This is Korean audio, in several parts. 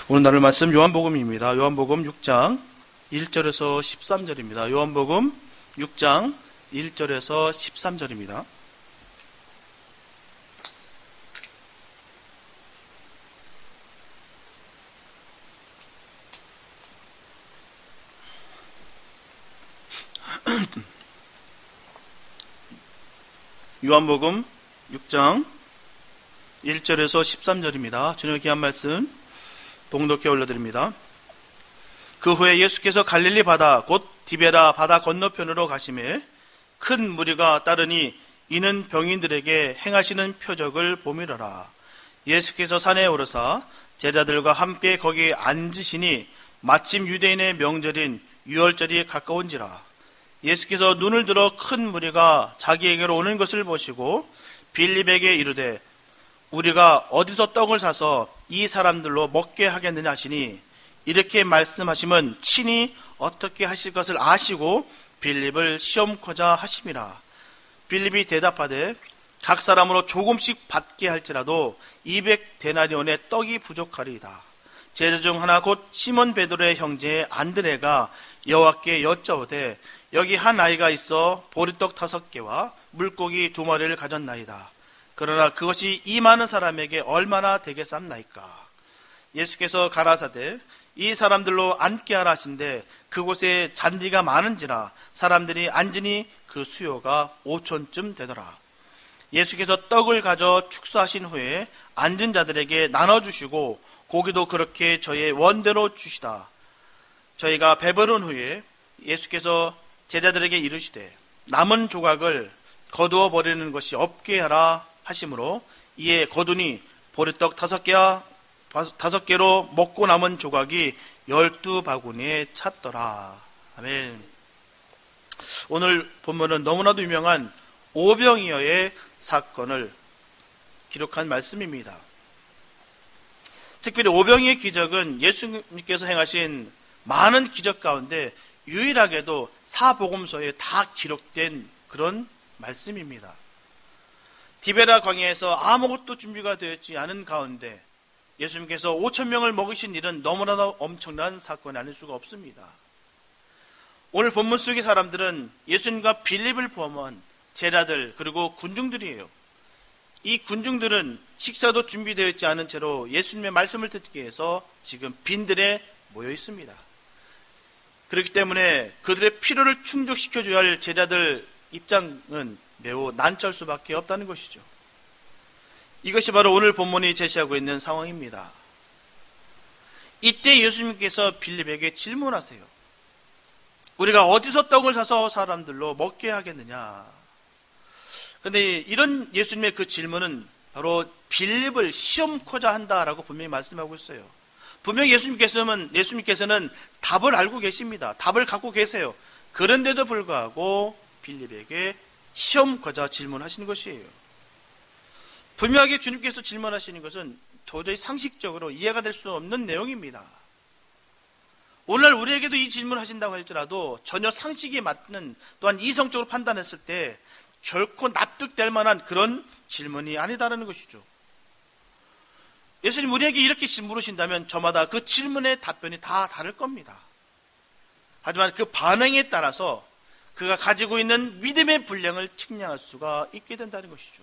오늘 나눌 말씀 요한복음입니다. 요한복음 6장 1절에서 13절입니다. 요한복음 6장 1절에서 13절입니다. 요한복음 6장 1절에서 13절입니다. 주님의 귀한 말씀 봉독해 올려드립니다. 그 후에 예수께서 갈릴리 바다 곧 디베라 바다 건너편으로 가시매 큰 무리가 따르니 이는 병인들에게 행하시는 표적을 보미러라. 예수께서 산에 오르사 제자들과 함께 거기 앉으시니 마침 유대인의 명절인 유월절이 가까운지라. 예수께서 눈을 들어 큰 무리가 자기에게로 오는 것을 보시고 빌립에게 이르되 우리가 어디서 떡을 사서 이 사람들로 먹게 하겠느냐 하시니 이렇게 말씀하시면 친히 어떻게 하실 것을 아시고 빌립을 시험코자 하심이라. 빌립이 대답하되 각 사람으로 조금씩 받게 할지라도 200데나리온의 떡이 부족하리이다. 제자 중 하나 곧 시몬 베드로의 형제 안드레가 여호와께 여짜오되 여기 한 아이가 있어 보리떡 5개와 물고기 2마리를 가졌나이다. 그러나 그것이 이 많은 사람에게 얼마나 되겠삼나이까. 예수께서 가라사대 이 사람들로 앉게 하라 하신대 그곳에 잔디가 많은지라 사람들이 앉으니 그 수요가 5천쯤 되더라. 예수께서 떡을 가져 축사하신 후에 앉은 자들에게 나눠주시고 고기도 그렇게 저의 원대로 주시다. 저희가 배부른 후에 예수께서 제자들에게 이르시되 남은 조각을 거두어 버리는 것이 없게 하라 하심으로 이에 거두니 보리떡 5개로 먹고 남은 조각이 12바구니에 찼더라. 아멘. 오늘 본문은 너무나도 유명한 오병이어의 사건을 기록한 말씀입니다. 특별히 오병이어의 기적은 예수님께서 행하신 많은 기적 가운데 유일하게도 사복음서에 다 기록된 그런 말씀입니다. 디베라 광야에서 아무것도 준비가 되었지 않은 가운데 예수님께서 5,000명을 먹이신 일은 너무나도 엄청난 사건이 아닐 수가 없습니다. 오늘 본문 속의 사람들은 예수님과 빌립을 포함한 제자들 그리고 군중들이에요. 이 군중들은 식사도 준비되어 있지 않은 채로 예수님의 말씀을 듣기 위해서 지금 빈들에 모여 있습니다. 그렇기 때문에 그들의 필요를 충족시켜줘야 할 제자들 입장은 매우 난처할 수밖에 없다는 것이죠. 이것이 바로 오늘 본문이 제시하고 있는 상황입니다. 이때 예수님께서 빌립에게 질문하세요. 우리가 어디서 떡을 사서 사람들로 먹게 하겠느냐. 그런데 이런 예수님의 그 질문은 바로 빌립을 시험코자 한다라고 분명히 말씀하고 있어요. 분명히 예수님께서는 답을 알고 계십니다. 답을 갖고 계세요. 그런데도 불구하고 빌립에게 시험코자 질문하시는 것이에요. 분명하게 주님께서 질문하시는 것은 도저히 상식적으로 이해가 될 수 없는 내용입니다. 오늘날 우리에게도 이 질문을 하신다고 할지라도 전혀 상식에 맞는 또한 이성적으로 판단했을 때 결코 납득될 만한 그런 질문이 아니다라는 것이죠. 예수님 우리에게 이렇게 물으신다면 저마다 그 질문의 답변이 다 다를 겁니다. 하지만 그 반응에 따라서 그가 가지고 있는 믿음의 분량을 측량할 수가 있게 된다는 것이죠.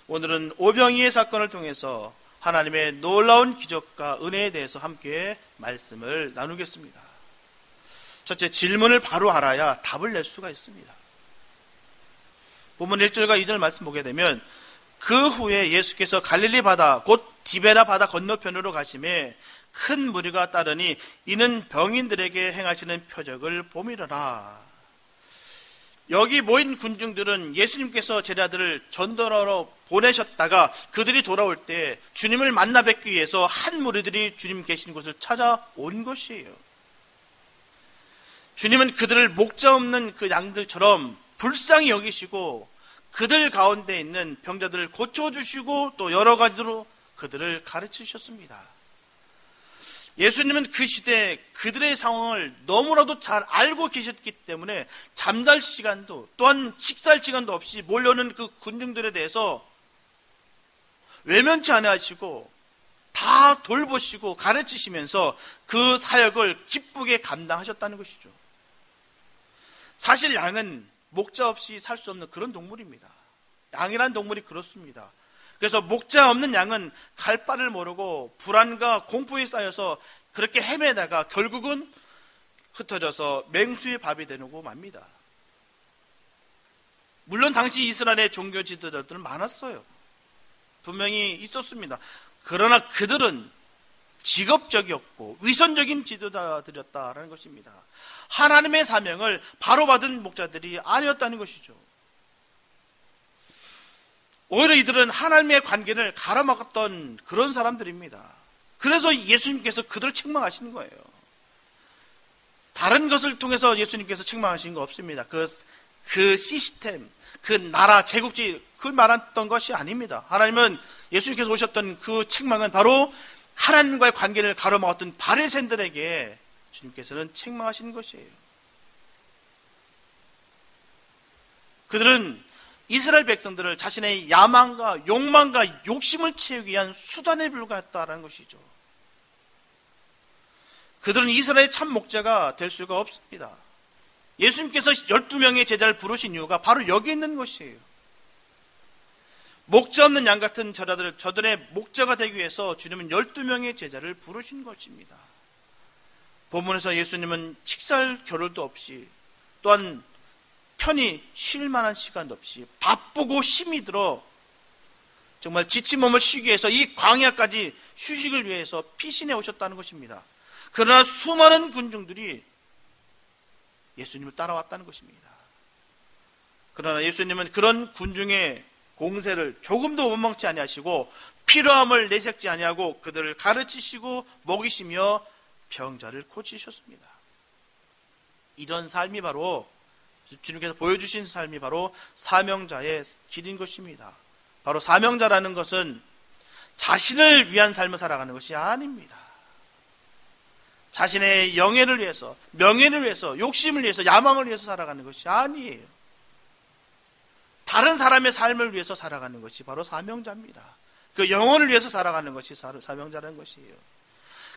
오늘은 오병이의 사건을 통해서 하나님의 놀라운 기적과 은혜에 대해서 함께 말씀을 나누겠습니다. 첫째, 질문을 바로 알아야 답을 낼 수가 있습니다. 본문 1절과 2절 말씀 보게 되면 그 후에 예수께서 갈릴리 바다 곧 디베라 바다 건너편으로 가심에 큰 무리가 따르니 이는 병인들에게 행하시는 표적을 보미러라. 여기 모인 군중들은 예수님께서 제자들을 전도하러 보내셨다가 그들이 돌아올 때 주님을 만나 뵙기 위해서 한 무리들이 주님 계신 곳을 찾아온 것이에요. 주님은 그들을 목자 없는 그 양들처럼 불쌍히 여기시고 그들 가운데 있는 병자들을 고쳐주시고 또 여러 가지로 그들을 가르치셨습니다. 예수님은 그 시대에 그들의 상황을 너무나도 잘 알고 계셨기 때문에 잠잘 시간도 또한 식사할 시간도 없이 몰려오는 그 군중들에 대해서 외면치 않으시고 다 돌보시고 가르치시면서 그 사역을 기쁘게 감당하셨다는 것이죠. 사실 양은 목자 없이 살 수 없는 그런 동물입니다. 양이란 동물이 그렇습니다. 그래서 목자 없는 양은 갈 바를 모르고 불안과 공포에 쌓여서 그렇게 헤매다가 결국은 흩어져서 맹수의 밥이 되고 맙니다. 물론 당시 이스라엘의 종교 지도자들은 많았어요. 분명히 있었습니다. 그러나 그들은 직업적이었고 위선적인 지도자들이었다라는 것입니다. 하나님의 사명을 바로 받은 목자들이 아니었다는 것이죠. 오히려 이들은 하나님의 관계를 가로막았던 그런 사람들입니다. 그래서 예수님께서 그들을 책망하시는 거예요. 다른 것을 통해서 예수님께서 책망하신 거 없습니다. 그 시스템, 그 나라, 제국주의, 그걸 말했던 것이 아닙니다. 하나님은 예수님께서 오셨던 그 책망은 바로 하나님과의 관계를 가로막았던 바리새인들에게 주님께서는 책망하시는 것이에요. 그들은 이스라엘 백성들을 자신의 야망과 욕망과 욕심을 채우기 위한 수단에 불과했다는 것이죠. 그들은 이스라엘의 참 목자가 될 수가 없습니다. 예수님께서 12명의 제자를 부르신 이유가 바로 여기 있는 것이에요. 목자 없는 양 같은 저들의 목자가 되기 위해서 주님은 12명의 제자를 부르신 것입니다. 본문에서 예수님은 식사할 겨를도 없이 또한 편히 쉴 만한 시간도 없이 바쁘고 힘이 들어 정말 지친 몸을 쉬기 위해서 이 광야까지 휴식을 위해서 피신해 오셨다는 것입니다. 그러나 수많은 군중들이 예수님을 따라왔다는 것입니다. 그러나 예수님은 그런 군중의 공세를 조금도 원망치 아니하시고 필요함을 내색지 아니하고 그들을 가르치시고 먹이시며 병자를 고치셨습니다. 이런 삶이 바로 주님께서 보여주신 삶이 바로 사명자의 길인 것입니다. 바로 사명자라는 것은 자신을 위한 삶을 살아가는 것이 아닙니다. 자신의 영예를 위해서, 명예를 위해서, 욕심을 위해서, 야망을 위해서 살아가는 것이 아니에요. 다른 사람의 삶을 위해서 살아가는 것이 바로 사명자입니다. 그 영혼을 위해서 살아가는 것이 사명자라는 것이에요.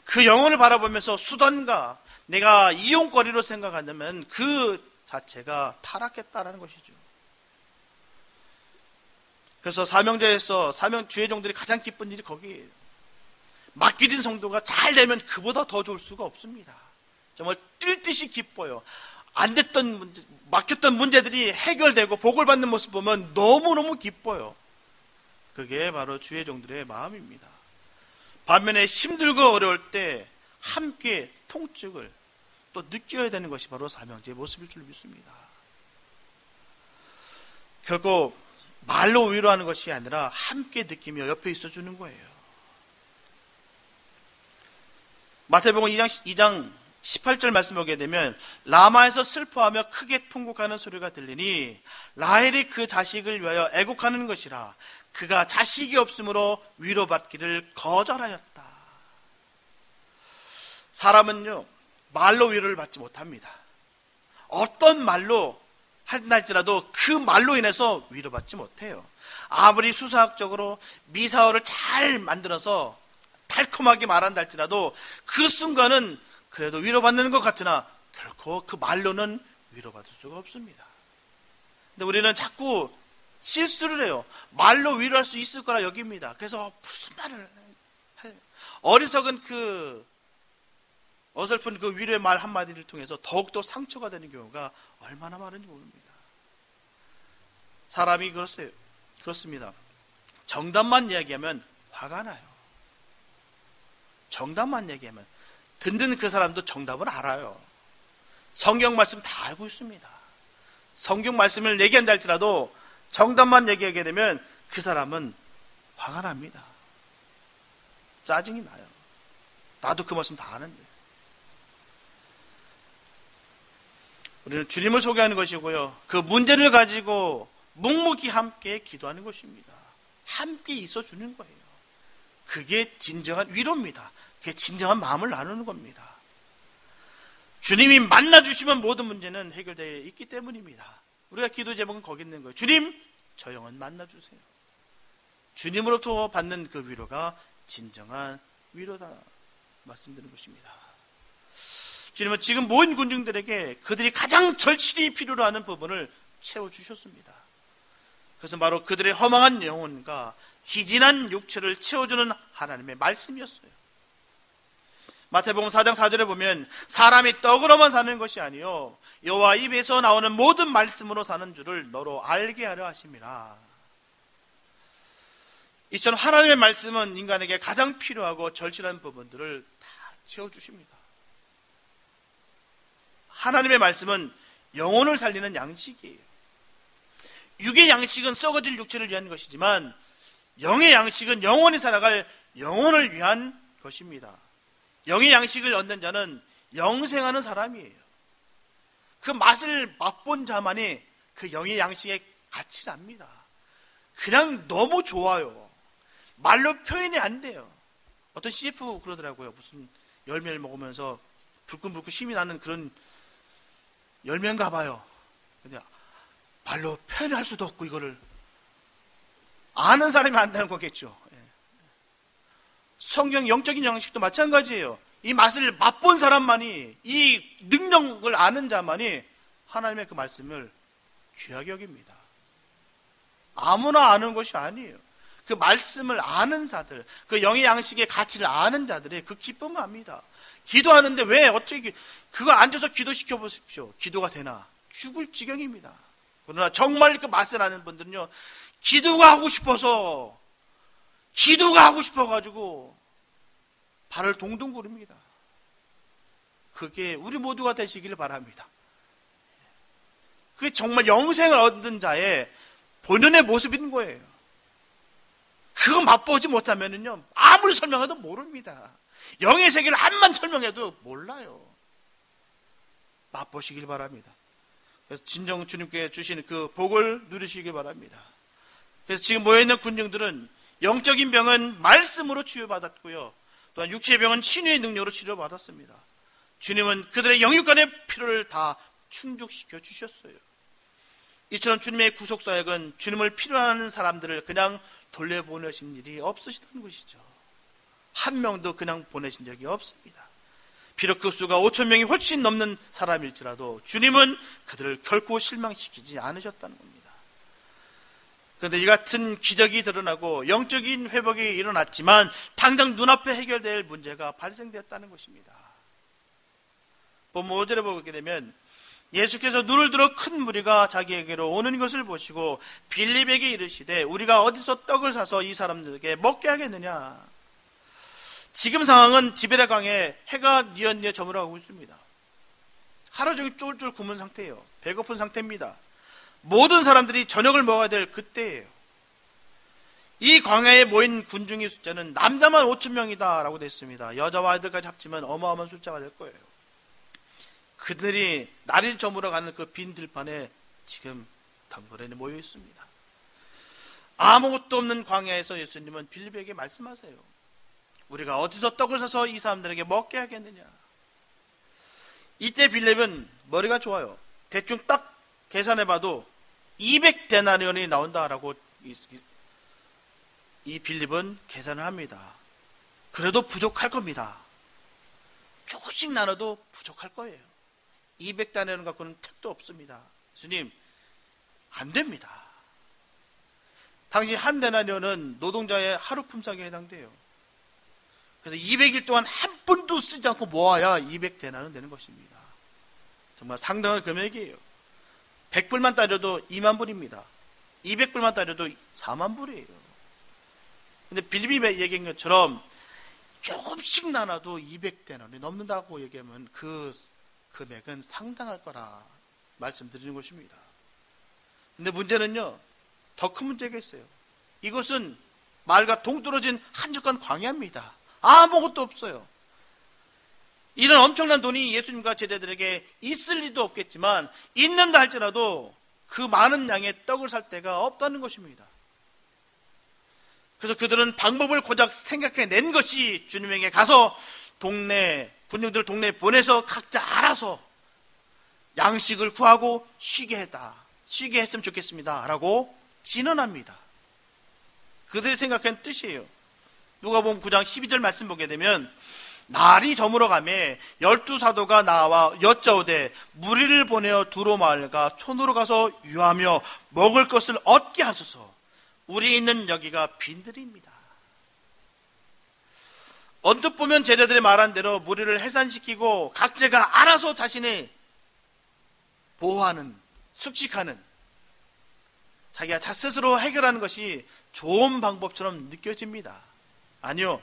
그 영혼을 바라보면서 수단과 내가 이용거리로 생각한다면 그 자체가 타락했다라는 것이죠. 그래서 사명자에서 주의 종들이 가장 기쁜 일이 거기에요. 맡겨진 성도가 잘 되면 그보다 더 좋을 수가 없습니다. 정말 뛸 듯이 기뻐요. 안 됐던 문제, 막혔던 문제들이 해결되고 복을 받는 모습 보면 너무너무 기뻐요. 그게 바로 주의 종들의 마음입니다. 반면에 힘들고 어려울 때 함께 통증을 또 느껴야 되는 것이 바로 사명자의 모습일 줄 믿습니다. 결코 말로 위로하는 것이 아니라 함께 느끼며 옆에 있어주는 거예요. 마태복음 2장 18절 말씀 보게 되면 라마에서 슬퍼하며 크게 통곡하는 소리가 들리니 라헬이 그 자식을 위하여 애곡하는 것이라. 그가 자식이 없으므로 위로받기를 거절하였다. 사람은요, 말로 위로를 받지 못합니다. 어떤 말로 할지라도 그 말로 인해서 위로받지 못해요. 아무리 수사학적으로 미사어를 잘 만들어서 달콤하게 말한다 할지라도 그 순간은 그래도 위로받는 것 같으나 결코 그 말로는 위로받을 수가 없습니다. 근데 우리는 자꾸 실수를 해요. 말로 위로할 수 있을 거라 여깁니다. 그래서 무슨 말을 할 어리석은 그 어설픈 그 위로의 말 한마디를 통해서 더욱더 상처가 되는 경우가 얼마나 많은지 모릅니다. 사람이 그렇습니다. 정답만 이야기하면 화가 나요. 정답만 얘기하면 듣는 그 사람도 정답을 알아요. 성경 말씀 다 알고 있습니다. 성경 말씀을 얘기한다 할지라도 정답만 얘기하게 되면 그 사람은 화가 납니다. 짜증이 나요. 나도 그 말씀 다 아는데. 우리는 주님을 소개하는 것이고요. 그 문제를 가지고 묵묵히 함께 기도하는 것입니다. 함께 있어주는 거예요. 그게 진정한 위로입니다. 그게 진정한 마음을 나누는 겁니다. 주님이 만나주시면 모든 문제는 해결되어 있기 때문입니다. 우리가 기도 제목은 거기 있는 거예요. 주님, 저 영혼 만나주세요. 주님으로부터 받는 그 위로가 진정한 위로다 말씀드리는 것입니다. 주님은 지금 모인 군중들에게 그들이 가장 절실히 필요로 하는 부분을 채워주셨습니다. 그것은 바로 그들의 허망한 영혼과 기진한 육체를 채워주는 하나님의 말씀이었어요. 마태복음 4장 4절에 보면 사람이 떡으로만 사는 것이 아니요 여호와 입에서 나오는 모든 말씀으로 사는 줄을 너로 알게 하려 하심이라. 이처럼 하나님의 말씀은 인간에게 가장 필요하고 절실한 부분들을 다 채워주십니다. 하나님의 말씀은 영혼을 살리는 양식이에요. 육의 양식은 썩어질 육체를 위한 것이지만 영의 양식은 영원히 살아갈 영혼을 위한 것입니다. 영의 양식을 얻는 자는 영생하는 사람이에요. 그 맛을 맛본 자만이 그 영의 양식의 가치를 압니다. 그냥 너무 좋아요. 말로 표현이 안 돼요. 어떤 CF 그러더라고요. 무슨 열매를 먹으면서 불끈불끈 힘이 나는 그런 열매인가 봐요. 근데 말로 표현할 수도 없고 이거를 아는 사람이 안다는 거겠죠. 성경 영적인 양식도 마찬가지예요. 이 맛을 맛본 사람만이, 이 능력을 아는 자만이 하나님의 그 말씀을 귀하게 여깁니다. 아무나 아는 것이 아니에요. 그 말씀을 아는 자들, 그 영의 양식의 가치를 아는 자들이 그 기쁨을 합니다. 기도하는데 왜 어떻게 그거 앉아서 기도시켜 보십시오. 기도가 되나? 죽을 지경입니다. 그러나 정말 그 맛을 아는 분들은요, 기도가 하고 싶어가지고 발을 동동 구릅니다. 그게 우리 모두가 되시기를 바랍니다. 그게 정말 영생을 얻은 자의 본연의 모습인 거예요. 그거 맛보지 못하면은요, 아무리 설명해도 모릅니다. 영의 세계를 암만 설명해도 몰라요. 맛보시길 바랍니다. 그래서 진정 주님께 주시는 그 복을 누리시길 바랍니다. 그래서 지금 모여있는 군중들은 영적인 병은 말씀으로 치유받았고요, 또한 육체의 병은 신유의 능력으로 치료받았습니다. 주님은 그들의 영육간의 필요를 다 충족시켜 주셨어요. 이처럼 주님의 구속사역은 주님을 필요하는 사람들을 그냥 돌려보내신 일이 없으시다는 것이죠. 한 명도 그냥 보내신 적이 없습니다. 비록 그 수가 5,000명이 훨씬 넘는 사람일지라도 주님은 그들을 결코 실망시키지 않으셨다는 겁니다. 그런데 이 같은 기적이 드러나고 영적인 회복이 일어났지만 당장 눈앞에 해결될 문제가 발생되었다는 것입니다. 본문 5절에 보게 되면 예수께서 눈을 들어 큰 무리가 자기에게로 오는 것을 보시고 빌립에게 이르시되 우리가 어디서 떡을 사서 이 사람들에게 먹게 하겠느냐. 지금 상황은 디베랴 강에 해가 뉘엿뉘엿 저물어가고 있습니다. 하루 종일 쫄쫄 굶은 상태예요. 배고픈 상태입니다. 모든 사람들이 저녁을 먹어야 될 그때예요. 이 광야에 모인 군중의 숫자는 남자만 5,000명이다 라고 되어 있습니다. 여자와 아이들까지 합치면 어마어마한 숫자가 될 거예요. 그들이 날이 저물어가는 그 빈 들판에 지금 덩그러니 모여 있습니다. 아무것도 없는 광야에서 예수님은 빌립에게 말씀하세요. 우리가 어디서 떡을 사서 이 사람들에게 먹게 하겠느냐. 이때 빌립은 머리가 좋아요. 대충 딱 계산해봐도 200데나리온이 나온다라고 이 빌립은 계산을 합니다. 그래도 부족할 겁니다. 조금씩 나눠도 부족할 거예요. 200데나리온 갖고는 택도 없습니다. 예수님, 안 됩니다. 당시 한 데나리온은 노동자의 하루 품삯에 해당돼요. 그래서 200일 동안 한 푼도 쓰지 않고 모아야 200데나리온 되는 것입니다. 정말 상당한 금액이에요. 100불만 따져도 2만 불입니다. 200불만 따져도 4만 불이에요. 근데 빌립이 얘기한 것처럼 조금씩 나눠도 200데나리온이 넘는다고 얘기하면 그 금액은 상당할 거라 말씀드리는 것입니다. 근데 문제는요, 더 큰 문제가 있어요. 이것은 말과 동떨어진 한적한 광야입니다. 아무것도 없어요. 이런 엄청난 돈이 예수님과 제자들에게 있을 리도 없겠지만 있는다 할지라도 그 많은 양의 떡을 살 데가 없다는 것입니다. 그래서 그들은 방법을 고작 생각해낸 것이 주님에게 가서 군중들 동네에 보내서 각자 알아서 양식을 구하고 쉬게 했으면 좋겠습니다 라고 진언합니다. 그들이 생각한 뜻이에요. 누가복음 9장 12절 말씀 보게 되면 날이 저물어가매 12사도가 나와 여짜오되 무리를 보내어 두로 마을과 촌으로 가서 유하며 먹을 것을 얻게 하소서. 우리 있는 여기가 빈들입니다. 언뜻 보면 제자들의 말한 대로 무리를 해산시키고 각자가 알아서 자신의 보호하는, 숙직하는, 자기가 자스스로 해결하는 것이 좋은 방법처럼 느껴집니다. 아니요,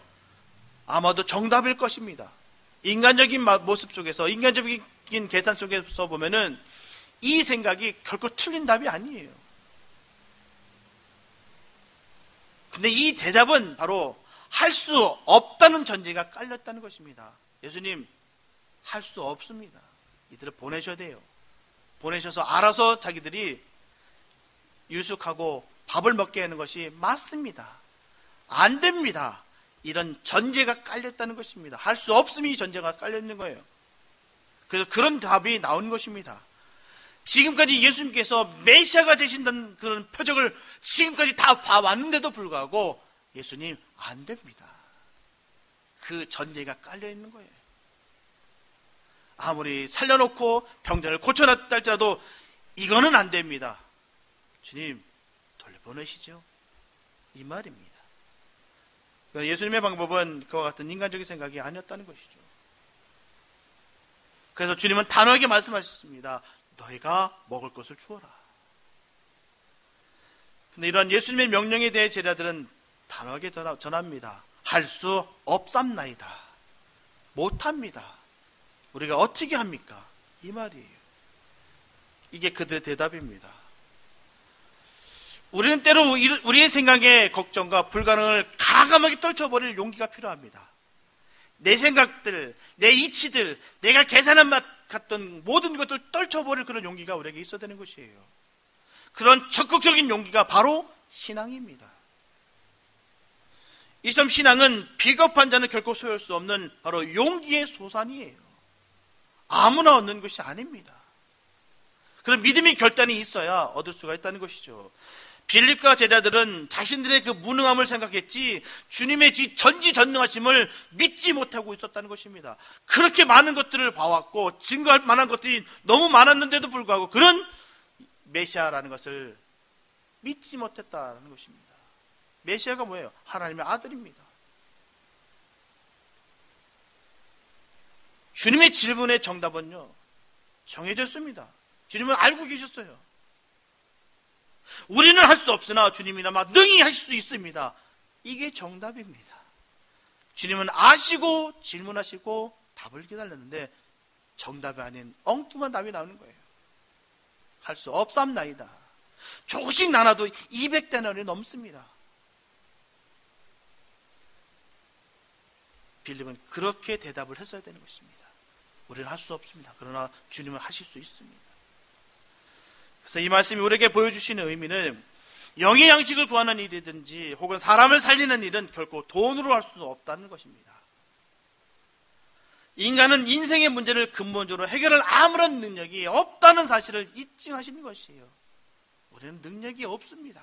아마도 정답일 것입니다. 인간적인 모습 속에서, 인간적인 계산 속에서 보면은 이 생각이 결코 틀린 답이 아니에요. 근데 이 대답은 바로 할 수 없다는 전제가 깔렸다는 것입니다. 예수님, 할 수 없습니다. 이들을 보내셔야 돼요. 보내셔서 알아서 자기들이 유숙하고 밥을 먹게 하는 것이 맞습니다. 안 됩니다. 이런 전제가 깔렸다는 것입니다. 할 수 없음이 전제가 깔려있는 거예요. 그래서 그런 답이 나온 것입니다. 지금까지 예수님께서 메시아가 되신다는 그런 표적을 지금까지 다 봐왔는데도 불구하고 예수님, 안 됩니다. 그 전제가 깔려있는 거예요. 아무리 살려놓고 병자를 고쳐놨다 할지라도 이거는 안 됩니다. 주님, 돌려보내시죠. 이 말입니다. 예수님의 방법은 그와 같은 인간적인 생각이 아니었다는 것이죠. 그래서 주님은 단호하게 말씀하셨습니다. 너희가 먹을 것을 주어라. 근데 이런 예수님의 명령에 대해 제자들은 단호하게 전합니다. 할 수 없삼나이다. 못합니다. 우리가 어떻게 합니까? 이 말이에요. 이게 그들의 대답입니다. 우리는 때로 우리의 생각에 걱정과 불가능을 가감하게 떨쳐버릴 용기가 필요합니다. 내 생각들, 내 이치들, 내가 계산한 맛 같던 모든 것들 떨쳐버릴 그런 용기가 우리에게 있어야 되는 것이에요. 그런 적극적인 용기가 바로 신앙입니다. 이 시점 신앙은 비겁한 자는 결코 소유할 수 없는 바로 용기의 소산이에요. 아무나 얻는 것이 아닙니다. 그런 믿음의 결단이 있어야 얻을 수가 있다는 것이죠. 빌립과 제자들은 자신들의 그 무능함을 생각했지 주님의 전지전능하심을 믿지 못하고 있었다는 것입니다. 그렇게 많은 것들을 봐왔고 증거할 만한 것들이 너무 많았는데도 불구하고 그런 메시아라는 것을 믿지 못했다는 것입니다. 메시아가 뭐예요? 하나님의 아들입니다. 주님의 질문의 정답은요, 정해졌습니다. 주님은 알고 계셨어요. 우리는 할 수 없으나 주님이나마 능히 하실 수 있습니다. 이게 정답입니다. 주님은 아시고 질문하시고 답을 기다렸는데 정답이 아닌 엉뚱한 답이 나오는 거예요. 할 수 없삼나이다. 조금씩 나눠도 200데나리 넘습니다. 빌립은 그렇게 대답을 했어야 되는 것입니다. 우리는 할 수 없습니다. 그러나 주님은 하실 수 있습니다. 그래서 이 말씀이 우리에게 보여주시는 의미는 영의 양식을 구하는 일이든지 혹은 사람을 살리는 일은 결코 돈으로 할 수 없다는 것입니다. 인간은 인생의 문제를 근본적으로 해결할 아무런 능력이 없다는 사실을 입증하시는 것이에요. 우리는 능력이 없습니다.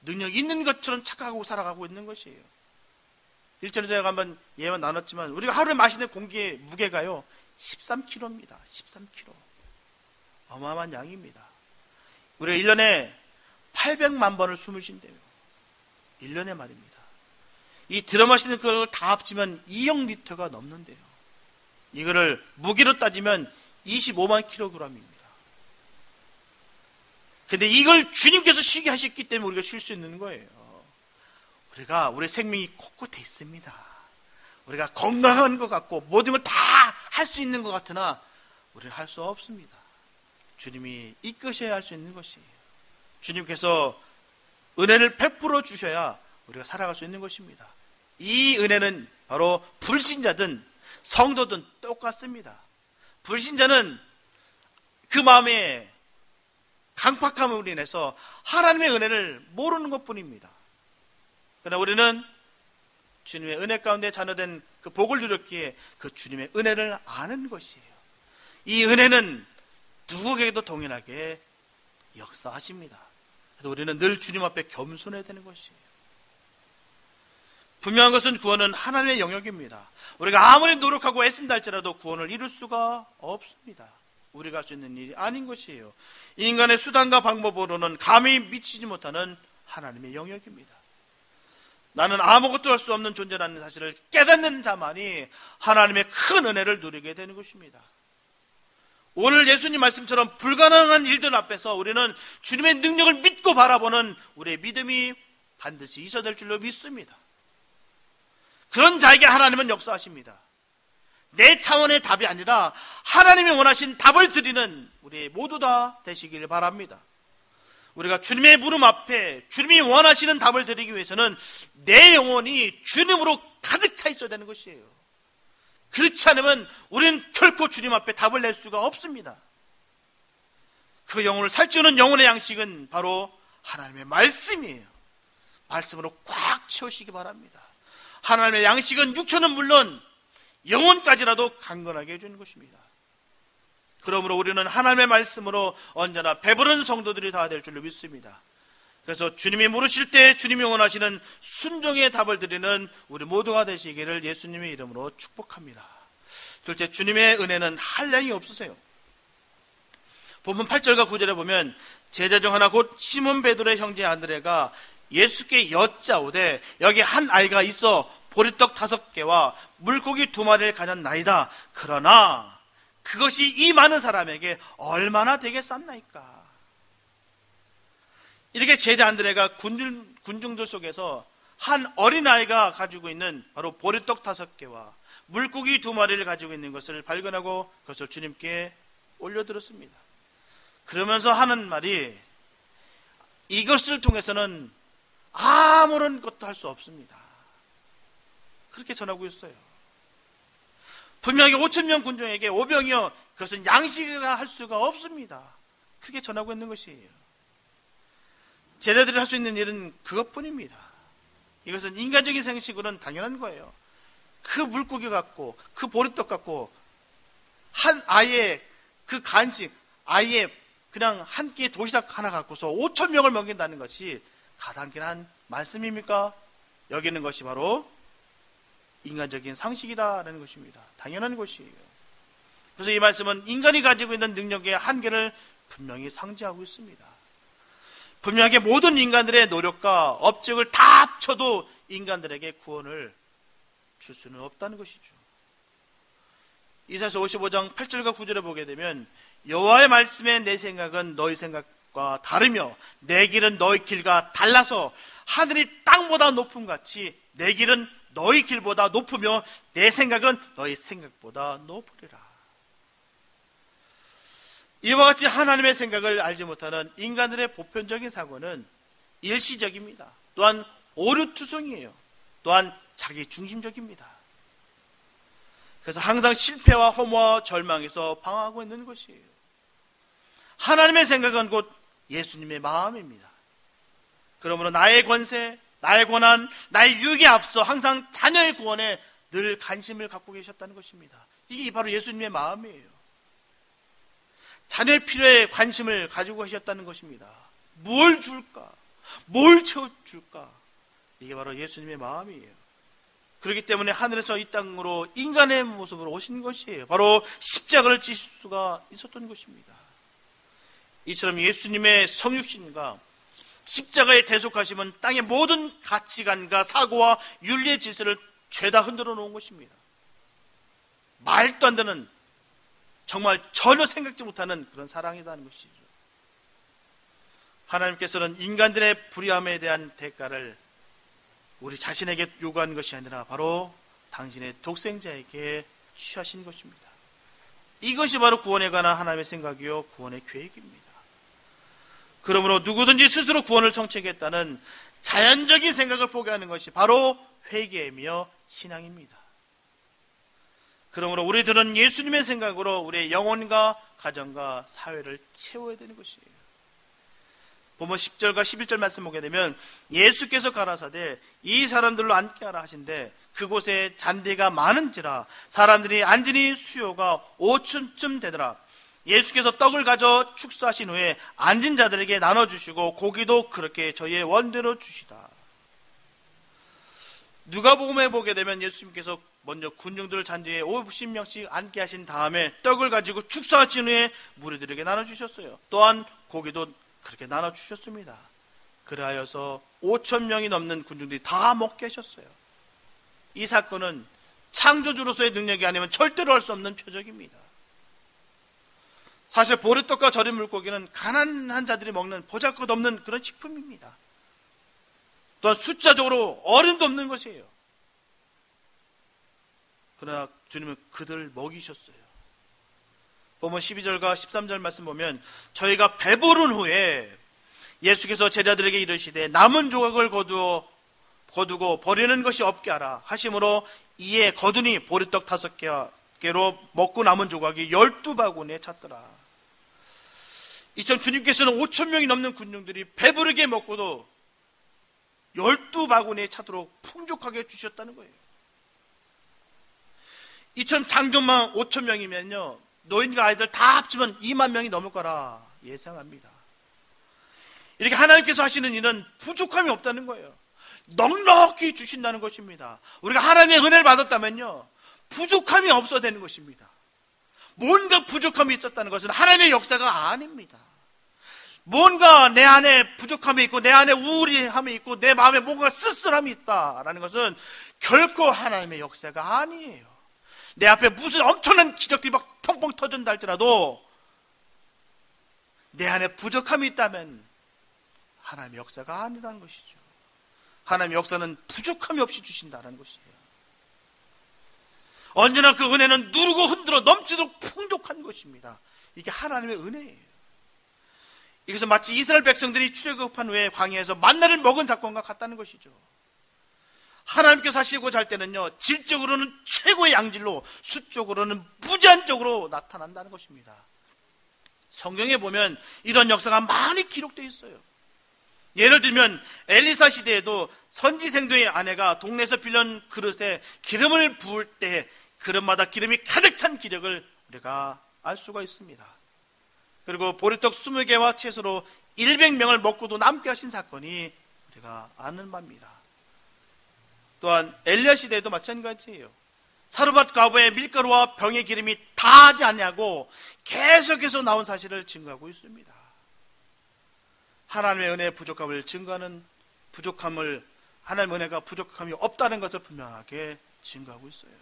능력이 있는 것처럼 착각하고 살아가고 있는 것이에요. 일전에 제가 한번 예만 나눴지만 우리가 하루에 마시는 공기의 무게가요 13kg입니다. 13kg. 어마어마한 양입니다. 우리가 1년에 800만 번을 숨을 쉰대요. 1년에 말입니다. 이 들어마시는 걸 다 합치면 2억 리터가 넘는데요. 이거를 무게로 따지면 25만 킬로그램입니다. 근데 이걸 주님께서 쉬게 하셨기 때문에 우리가 쉴 수 있는 거예요. 우리 생명이 곳곳에 있습니다. 우리가 건강한 것 같고 모든 걸 다 할 수 있는 것 같으나 우리는 할 수 없습니다. 주님이 이끄셔야 할 수 있는 것이에요. 주님께서 은혜를 베풀어 주셔야 우리가 살아갈 수 있는 것입니다. 이 은혜는 바로 불신자든 성도든 똑같습니다. 불신자는 그 마음에 강팍함으로 인해서 하나님의 은혜를 모르는 것뿐입니다. 그러나 우리는 주님의 은혜 가운데 자녀된 그 복을 누렸기에 그 주님의 은혜를 아는 것이에요. 이 은혜는 누구에게도 동일하게 역사하십니다. 그래서 우리는 늘 주님 앞에 겸손해야 되는 것이에요. 분명한 것은 구원은 하나님의 영역입니다. 우리가 아무리 노력하고 애쓴다 할지라도 구원을 이룰 수가 없습니다. 우리가 할 수 있는 일이 아닌 것이에요. 인간의 수단과 방법으로는 감히 미치지 못하는 하나님의 영역입니다. 나는 아무것도 할 수 없는 존재라는 사실을 깨닫는 자만이 하나님의 큰 은혜를 누리게 되는 것입니다. 오늘 예수님 말씀처럼 불가능한 일들 앞에서 우리는 주님의 능력을 믿고 바라보는 우리의 믿음이 반드시 있어야 될 줄로 믿습니다. 그런 자에게 하나님은 역사하십니다. 내 차원의 답이 아니라 하나님이 원하신 답을 드리는 우리 모두 다 되시길 바랍니다. 우리가 주님의 부름 앞에 주님이 원하시는 답을 드리기 위해서는 내 영혼이 주님으로 가득 차 있어야 되는 것이에요. 그렇지 않으면 우리는 결코 주님 앞에 답을 낼 수가 없습니다. 그 영혼을 살찌우는 영혼의 양식은 바로 하나님의 말씀이에요. 말씀으로 꽉 채우시기 바랍니다. 하나님의 양식은 육체는 물론 영혼까지라도 강건하게 해주는 것입니다. 그러므로 우리는 하나님의 말씀으로 언제나 배부른 성도들이 다 될 줄로 믿습니다. 그래서 주님이 물으실 때 주님이 원하시는 순종의 답을 드리는 우리 모두가 되시기를 예수님의 이름으로 축복합니다. 둘째, 주님의 은혜는 한량이 없으세요. 본문 8절과 9절에 보면 제자 중 하나 곧 시몬 베드로의 형제 안드레가 예수께 여짜오되 여기 한 아이가 있어 보리떡 5개와 물고기 2마리를 가졌나이다. 그러나 그것이 이 많은 사람에게 얼마나 되겠었나이까. 이렇게 제자 안드레가 군중들 속에서 한 어린아이가 가지고 있는 바로 보리떡 5개와 물고기 2마리를 가지고 있는 것을 발견하고 그것을 주님께 올려드렸습니다. 그러면서 하는 말이 이것을 통해서는 아무런 것도 할 수 없습니다. 그렇게 전하고 있어요. 분명히 5,000명 군중에게 오병이어 그것은 양식이라 할 수가 없습니다. 그렇게 전하고 있는 것이에요. 제자들이 할 수 있는 일은 그것뿐입니다. 이것은 인간적인 생식으로는 당연한 거예요. 그 물고기 갖고 그 보리떡 갖고 한 아이의 그 간식, 아이의 그냥 한 끼의 도시락 하나 갖고서 5,000명을 먹인다는 것이 가당키한 말씀입니까? 여기는 것이 바로 인간적인 상식이다라는 것입니다. 당연한 것이에요. 그래서 이 말씀은 인간이 가지고 있는 능력의 한계를 분명히 상징하고 있습니다. 분명하게 모든 인간들의 노력과 업적을 다 합쳐도 인간들에게 구원을 줄 수는 없다는 것이죠. 이사야서 55장 8절과 9절에 보게 되면 여호와의 말씀에 내 생각은 너희 생각과 다르며 내 길은 너희 길과 달라서 하늘이 땅보다 높음 같이 내 길은 너희 길보다 높으며 내 생각은 너희 생각보다 높으리라. 이와 같이 하나님의 생각을 알지 못하는 인간들의 보편적인 사고는 일시적입니다. 또한 오류투성이에요. 또한 자기중심적입니다. 그래서 항상 실패와 허무와 절망에서 방황하고 있는 것이에요. 하나님의 생각은 곧 예수님의 마음입니다. 그러므로 나의 권세, 나의 권한, 나의 유익에 앞서 항상 자녀의 구원에 늘 관심을 갖고 계셨다는 것입니다. 이게 바로 예수님의 마음이에요. 자녀의 필요에 관심을 가지고 계셨다는 것입니다. 뭘 줄까? 뭘 채워줄까? 이게 바로 예수님의 마음이에요. 그렇기 때문에 하늘에서 이 땅으로 인간의 모습으로 오신 것이에요. 바로 십자가를 지실 수가 있었던 것입니다. 이처럼 예수님의 성육신과 십자가의 대속하심은 땅의 모든 가치관과 사고와 윤리의 질서를 죄다 흔들어 놓은 것입니다. 말도 안 되는, 정말 전혀 생각지 못하는 그런 사랑이라는 것이죠. 하나님께서는 인간들의 불의함에 대한 대가를 우리 자신에게 요구하는 것이 아니라 바로 당신의 독생자에게 취하신 것입니다. 이것이 바로 구원에 관한 하나님의 생각이요 구원의 계획입니다. 그러므로 누구든지 스스로 구원을 성취하겠다는 자연적인 생각을 포기하는 것이 바로 회개이며 신앙입니다. 그러므로 우리들은 예수님의 생각으로 우리의 영혼과 가정과 사회를 채워야 되는 것이에요. 보면 10절과 11절 말씀 보게 되면 예수께서 가라사대 이 사람들로 앉게 하라 하신데 그곳에 잔디가 많은지라 사람들이 앉으니 수요가 5층쯤 되더라. 예수께서 떡을 가져 축사하신 후에 앉은 자들에게 나눠주시고 고기도 그렇게 저희의 원대로 주시다. 누가복음에 보게 되면 예수님께서 먼저 군중들을 잔디에 50명씩 앉게 하신 다음에 떡을 가지고 축사하신 후에 무리들에게 나눠주셨어요. 또한 고기도 그렇게 나눠주셨습니다. 그리하여서 5,000명이 넘는 군중들이 다 먹게 하셨어요. 이 사건은 창조주로서의 능력이 아니면 절대로 할 수 없는 표적입니다. 사실 보리떡과 절인 물고기는 가난한 자들이 먹는 보잘것없는 그런 식품입니다. 또한 숫자적으로 어림도 없는 것이에요. 그러나 주님은 그들을 먹이셨어요. 보면 12절과 13절 말씀 보면 저희가 배부른 후에 예수께서 제자들에게 이르시되 남은 조각을 거두고 버리는 것이 없게 하라 하심으로 이에 거두니 보리떡 5개로 먹고 남은 조각이 12바구니에 찼더라. 이처럼 주님께서는 5,000명이 넘는 군중들이 배부르게 먹고도 12바구니에 차도록 풍족하게 주셨다는 거예요. 이처럼 장정만 5,000명이면요 노인과 아이들 다 합치면 2만 명이 넘을 거라 예상합니다. 이렇게 하나님께서 하시는 일은 부족함이 없다는 거예요. 넉넉히 주신다는 것입니다. 우리가 하나님의 은혜를 받았다면요 부족함이 없어야 되는 것입니다. 뭔가 부족함이 있었다는 것은 하나님의 역사가 아닙니다. 뭔가 내 안에 부족함이 있고 내 안에 우울함이 있고 내 마음에 뭔가 쓸쓸함이 있다라는 것은 결코 하나님의 역사가 아니에요. 내 앞에 무슨 엄청난 기적들이 막 펑펑 터진다 할지라도 내 안에 부족함이 있다면 하나님의 역사가 아니라는 것이죠. 하나님의 역사는 부족함이 없이 주신다는 것이에요. 언제나 그 은혜는 누르고 흔들어 넘치도록 풍족한 것입니다. 이게 하나님의 은혜예요. 이것은 마치 이스라엘 백성들이 출애굽한 후에 광야에서 만나를 먹은 사건과 같다는 것이죠. 하나님께서 하시고자 할 때는요 질적으로는 최고의 양질로 수적으로는 무제한적으로 나타난다는 것입니다. 성경에 보면 이런 역사가 많이 기록되어 있어요. 예를 들면 엘리사 시대에도 선지생도의 아내가 동네에서 빌린 그릇에 기름을 부을 때 그릇마다 기름이 가득 찬 기적을 우리가 알 수가 있습니다. 그리고 보리떡 20개와 채소로 100명을 먹고도 남게 하신 사건이 우리가 아는 바입니다. 또한 엘리야 시대에도 마찬가지예요. 사르밧 과부의 밀가루와 병의 기름이 다하지 않냐고 계속해서 나온 사실을 증거하고 있습니다. 하나님의 은혜의 부족함을 증거하는 하나님의 은혜가 부족함이 없다는 것을 분명하게 증거하고 있어요.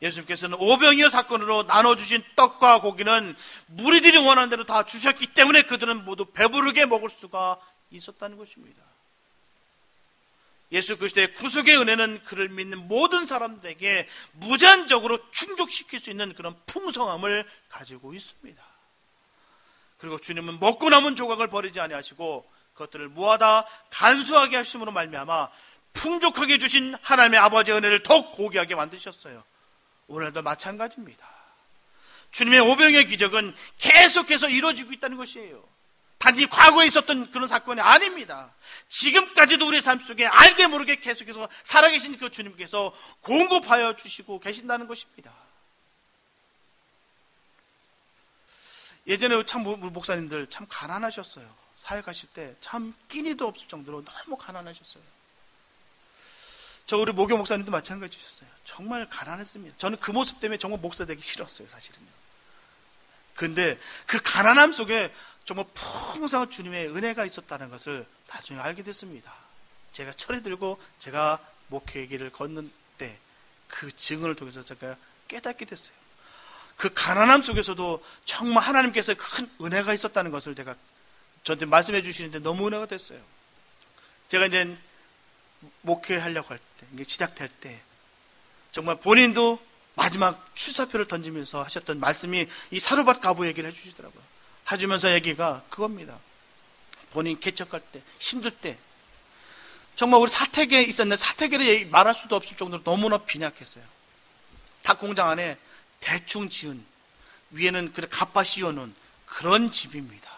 예수님께서는 오병이어 사건으로 나눠주신 떡과 고기는 무리들이 원하는 대로 다 주셨기 때문에 그들은 모두 배부르게 먹을 수가 있었다는 것입니다. 예수 그리스도의 구속의 은혜는 그를 믿는 모든 사람들에게 무제한적으로 충족시킬 수 있는 그런 풍성함을 가지고 있습니다. 그리고 주님은 먹고 남은 조각을 버리지 아니하시고 그것들을 모아다 간수하게 하심으로 말미암아 풍족하게 주신 하나님의 아버지의 은혜를 더욱 고귀하게 만드셨어요. 오늘도 마찬가지입니다. 주님의 오병이어 기적은 계속해서 이루어지고 있다는 것이에요. 단지 과거에 있었던 그런 사건이 아닙니다. 지금까지도 우리의 삶 속에 알게 모르게 계속해서 살아계신 그 주님께서 공급하여 주시고 계신다는 것입니다. 예전에 참 목사님들 참 가난하셨어요. 사역하실 때 참 끼니도 없을 정도로 너무 가난하셨어요. 저 우리 모교 목사님도 마찬가지셨어요. 정말 가난했습니다. 저는 그 모습 때문에 정말 목사 되기 싫었어요, 사실은요. 근데 그 가난함 속에 정말 풍성한 주님의 은혜가 있었다는 것을 나중에 알게 됐습니다. 제가 철이 들고 제가 목회의 길을 걷는 때 그 증언을 통해서 제가 깨닫게 됐어요. 그 가난함 속에서도 정말 하나님께서 큰 은혜가 있었다는 것을 제가 저한테 말씀해 주시는데 너무 은혜가 됐어요. 제가 이제 목회하려고 할 때, 이게 시작될 때 정말 본인도 마지막 출사표를 던지면서 하셨던 말씀이 이 사르밧 과부 얘기를 해주시더라고요. 해주면서 얘기가 그겁니다. 본인 개척할 때, 힘들 때 정말 우리 사택에 있었는데 사택에를 말할 수도 없을 정도로 너무나 빈약했어요. 닭 공장 안에 대충 지은 위에는 그래 갑바 씌워놓은 그런 집입니다.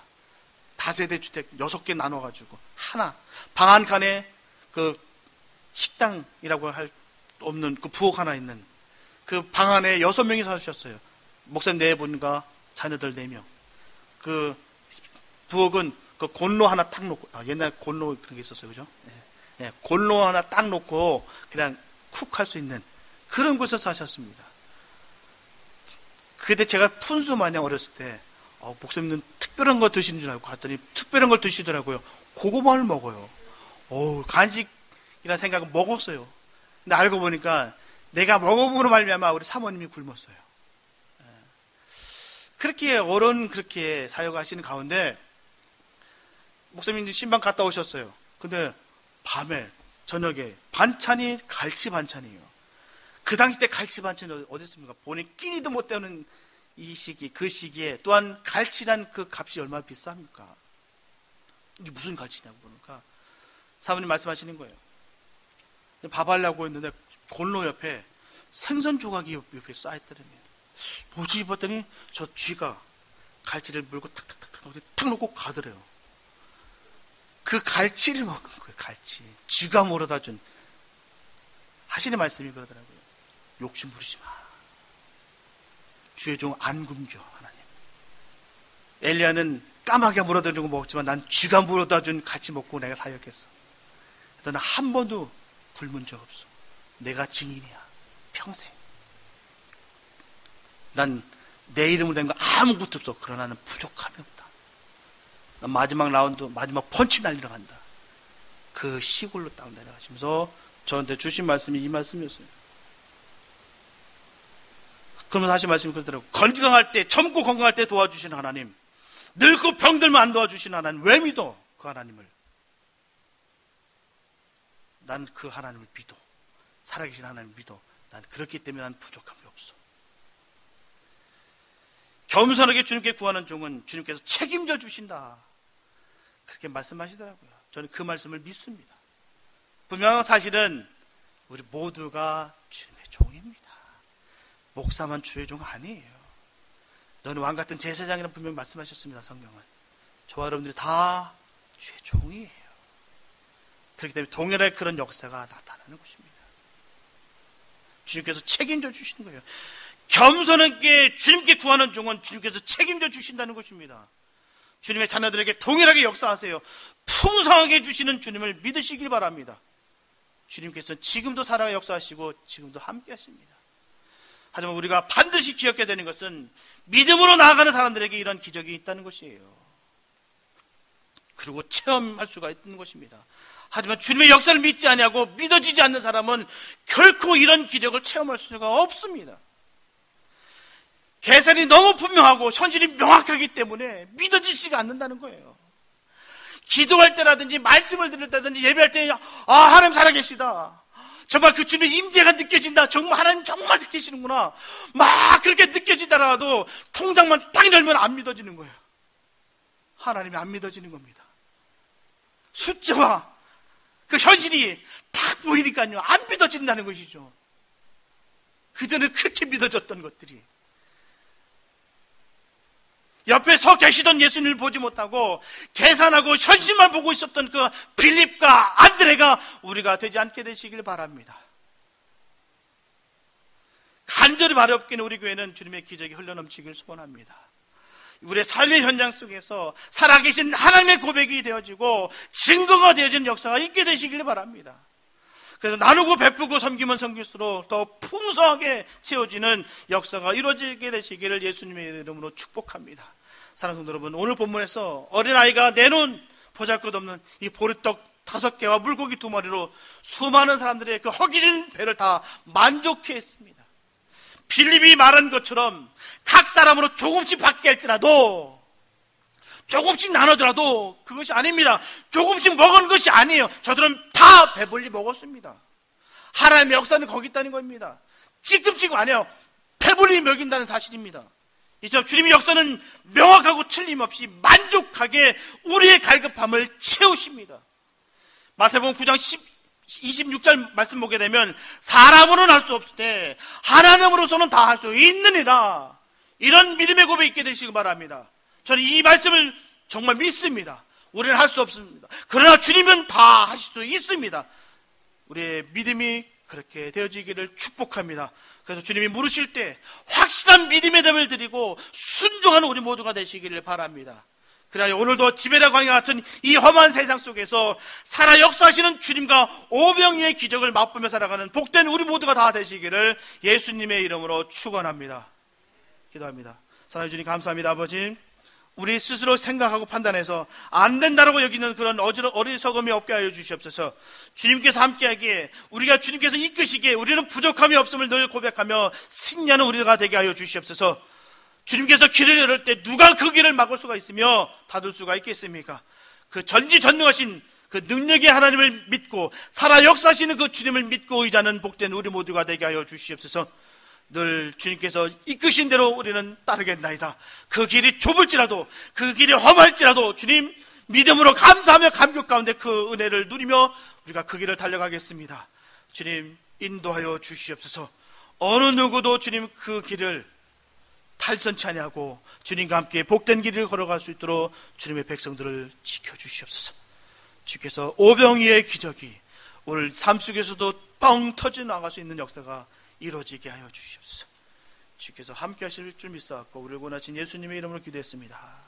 다세대 주택 6개 나눠가지고 하나 방 한 칸에 그 식당이라고 할 없는 그 부엌 하나 있는 그 방 안에 6명이 사셨어요. 목사님 4분과 자녀들 4명. 그 부엌은 그 곤로 하나 탁 놓고 옛날 곤로 그런 게 있었어요, 그죠? 네. 골로 하나 딱 놓고 그냥 쿡 할 수 있는 그런 곳에서 사셨습니다. 그때 제가 푼수 마냥 어렸을 때 목사님은 특별한 거 드시는 줄 알고 갔더니 특별한 걸 드시더라고요. 고구마를 먹어요. 간식이라는 생각은 먹었어요. 근데 알고 보니까 내가 먹음으로 말미암아 우리 사모님이 굶었어요. 그렇게 그렇게 사역하시는 가운데 목사님 신방 갔다 오셨어요. 근데 밤에 저녁에 반찬이 갈치 반찬이에요. 그 당시 때 갈치 반찬이 어디 있습니까? 본인 끼니도 못 때우는 그 시기에 또한 갈치란 그 값이 얼마나 비쌉니까? 이게 무슨 갈치냐고 보니까 사모님 말씀하시는 거예요. 밥 하려고 했는데 골로 옆에 생선 조각이 옆에 쌓였더라고요. 뭐지 봤더니 저 쥐가 갈치를 물고 탁 놓고 가더래요. 그 갈치를 먹은 거예요. 갈치. 쥐가 물어다 준 하시는 말씀이 그러더라고요. 욕심 부리지 마. 주의 종 안 굶겨 하나님. 엘리야는 까마귀가 물어다 준 거 먹었지만 난 쥐가 물어다 준 갈치 먹고 내가 사역했어. 너는 한 번도 굶은 적 없어. 내가 증인이야. 평생. 난 내 이름으로 된 거 아무것도 없어. 그러나 나는 부족함이 없다. 난 마지막 라운드, 마지막 펀치 날리러 간다. 그 시골로 딱 내려가시면서 저한테 주신 말씀이 이 말씀이었어요. 그러면서 하신 말씀이 그러더라고요. 건강할 때, 젊고 건강할 때 도와주시는 하나님, 늙고 병들면 안 도와주시는 하나님, 왜 믿어? 그 하나님을. 난 그 하나님을 믿어. 살아계신 하나님을 믿어. 난 그렇기 때문에 난 부족함이 없어. 겸손하게 주님께 구하는 종은 주님께서 책임져 주신다. 그렇게 말씀하시더라고요. 저는 그 말씀을 믿습니다. 분명한 사실은 우리 모두가 주님의 종입니다. 목사만 주의 종 아니에요. 너는 왕같은 제사장이라는 분명히 말씀하셨습니다. 성경은. 저와 여러분들이 다 주의 종이에요. 그렇기 때문에 동일하게 그런 역사가 나타나는 것입니다. 주님께서 책임져 주시는 거예요. 겸손하게 주님께 구하는 종은 주님께서 책임져 주신다는 것입니다. 주님의 자녀들에게 동일하게 역사하세요. 풍성하게 주시는 주님을 믿으시길 바랍니다. 주님께서는 지금도 살아 역사하시고 지금도 함께 하십니다. 하지만 우리가 반드시 기억해야 되는 것은 믿음으로 나아가는 사람들에게 이런 기적이 있다는 것이에요. 그리고 체험할 수가 있는 것입니다. 하지만 주님의 역사를 믿지 아니하고 믿어지지 않는 사람은 결코 이런 기적을 체험할 수가 없습니다. 계산이 너무 분명하고 현실이 명확하기 때문에 믿어지지가 않는다는 거예요. 기도할 때라든지 말씀을 들을 때든지 예배할 때 하나님 살아계시다. 정말 그 주님의 임재가 느껴진다. 정말 하나님 정말 느끼시는구나. 막 그렇게 느껴지더라도 통장만 딱 열면 안 믿어지는 거예요. 하나님이 안 믿어지는 겁니다. 숫자와 그 현실이 딱 보이니까요. 안 믿어진다는 것이죠. 그전에 그렇게 믿어졌던 것들이. 옆에 서 계시던 예수님을 보지 못하고 계산하고 현실만 보고 있었던 그 빌립과 안드레가 우리가 되지 않게 되시길 바랍니다. 간절히 바라옵기는 우리 교회는 주님의 기적이 흘러넘치길 소원합니다. 우리의 삶의 현장 속에서 살아계신 하나님의 고백이 되어지고 증거가 되어지는 역사가 있게 되시길 바랍니다. 그래서 나누고 베푸고 섬기면 섬길수록 더 풍성하게 채워지는 역사가 이루어지게 되시기를 예수님의 이름으로 축복합니다. 사랑하는 성도 여러분, 오늘 본문에서 어린아이가 내놓은 보잘것없는 이 보리떡 5개와 물고기 2마리로 수많은 사람들의 그 허기진 배를 다 만족해 했습니다. 빌립이 말한 것처럼 각 사람으로 조금씩 받게 할지라도 조금씩 나눠더라도 그것이 아닙니다. 조금씩 먹은 것이 아니에요. 저들은 다 배불리 먹었습니다. 하나님의 역사는 거기 있다는 겁니다. 찔끔찔끔 아니에요. 배불리 먹인다는 사실입니다. 이처럼 주님의 역사는 명확하고 틀림없이 만족하게 우리의 갈급함을 채우십니다. 마태복음 9장 26절 말씀 보게 되면 사람으로는 할 수 없을 때 하나님으로서는 다 할 수 있느니라. 이런 믿음의 고백이 있게 되시기 바랍니다. 저는 이 말씀을 정말 믿습니다. 우리는 할 수 없습니다. 그러나 주님은 다 하실 수 있습니다. 우리의 믿음이 그렇게 되어지기를 축복합니다. 그래서 주님이 물으실 때 확실한 믿음의 답을 드리고 순종하는 우리 모두가 되시기를 바랍니다. 그러나 오늘도 디베라 광야 같은 이 험한 세상 속에서 살아 역사하시는 주님과 오병이의 기적을 맛보며 살아가는 복된 우리 모두가 다 되시기를 예수님의 이름으로 축원합니다. 기도합니다. 사랑해 주님 감사합니다. 아버지, 우리 스스로 생각하고 판단해서 안 된다라고 여기는 그런 어리석음이 없게 하여 주시옵소서. 주님께서 함께하기에, 우리가 주님께서 이끄시기에 우리는 부족함이 없음을 늘 고백하며 승리하는 우리가 되게 하여 주시옵소서. 주님께서 길을 열을 때 누가 그 길을 막을 수가 있으며 닫을 수가 있겠습니까? 그 전지전능하신 그 능력의 하나님을 믿고 살아 역사하시는 그 주님을 믿고 의지하는 복된 우리 모두가 되게 하여 주시옵소서. 늘 주님께서 이끄신 대로 우리는 따르겠나이다. 그 길이 좁을지라도, 그 길이 험할지라도 주님 믿음으로 감사하며 감격 가운데 그 은혜를 누리며 우리가 그 길을 달려가겠습니다. 주님 인도하여 주시옵소서. 어느 누구도 주님 그 길을 탈선치 아니하고 주님과 함께 복된 길을 걸어갈 수 있도록 주님의 백성들을 지켜주시옵소서. 주께서 오병이의 기적이 오늘 삶 속에서도 뻥 터져 나갈 수 있는 역사가 이루어지게 하여 주시옵소서. 주께서 함께 하실 줄 믿사옵고 우리를 원하신 예수님의 이름으로 기도했습니다.